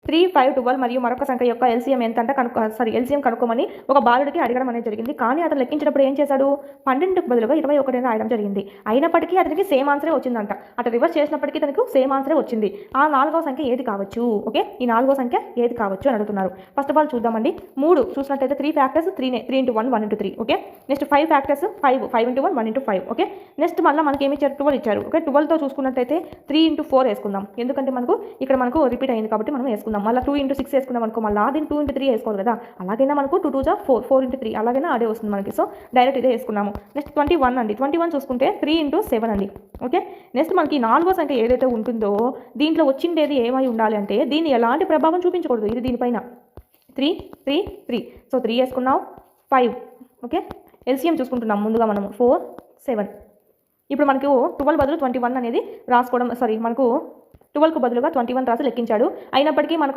3, 5, 12 మరియు మరొక సంఖ్య యొక్క ఎల్సీఎం ఎంత అంటే ఎల్సీఎం కనుక్కోమని ఒక బాలుడికి అడగడం అనేది జరిగింది. కానీ అతను లెక్కించినప్పుడు ఏం చేశాడు, 12కు బదులుగా 21 రాయడం జరిగింది. అయినప్పటికీ అతనికి సేమ్ ఆన్సరే వచ్చిందంట. అటు రివర్స్ చేసినప్పటికీ తనకు సేమ్ ఆన్సరే వచ్చింది. ఆ 4వ సంఖ్య ఏది కావచ్చు? ఓకే, ఈ 4వ సంఖ్య ఏది కావచ్చు అని అడుగుతున్నారు. ఫస్ట్ ఆఫ్ ఆల్ చూద్దామండి. 3 చూసినట్టయితే 3 factors 3 into 1 1 into 3. Okay, next 5 factors 5 into 1 1 into 5. Okay, next మళ్ళీ మనకి ఏమి ఇచ్చారు, 12 ఇచ్చారు. ఓకే, 12తో చూసుకున్నట్టయితే 3 ఇంటూ 4 వేసుకుందాం. ఎందుకంటే ఇక్కడ మనకు రిపీట్ అయింది కాబట్టి మనం వేసుకుందాం. మళ్ళీ 2 ఇంటూ 6 వేసుకుందాం అనుకో, మళ్ళీ దీన్ని 2 ఇంటూ 3 వేసుకోవాలి కదా. అలాగైనా మనకు 2 2 జా 4 4 ఇంటూ 3 అలాగైనా అదే వస్తుంది మనకి. సో డైరెక్ట్ ఇదే వేసుకున్నాము. నెక్స్ట్ 21 అండి. 21 చూసుకుంటే 3 ఇంటూ 7 అండి. ఓకే, నెక్స్ట్ మనకి 4వ సంఖ్య ఏదైతే ఉంటుందో దీంట్లో వచ్చిండేది ఏమై ఉండాలి అంటే దీన్ని ఎలాంటి ప్రభావం చూపించకూడదు ఇది దీనిపైన. 3 3 3. సో 3 వేసుకున్నాం. 5. ఓకే, ఎల్సీఎం చూసుకుంటున్నాం ముందుగా మనము 4 7. ఇప్పుడు మనకు 12 బదులు 21 అనేది రాసుకోవడం, మనకు 12కు బదులుగా 21 రాసి లెక్కించాడు. అయినప్పటికీ మనకు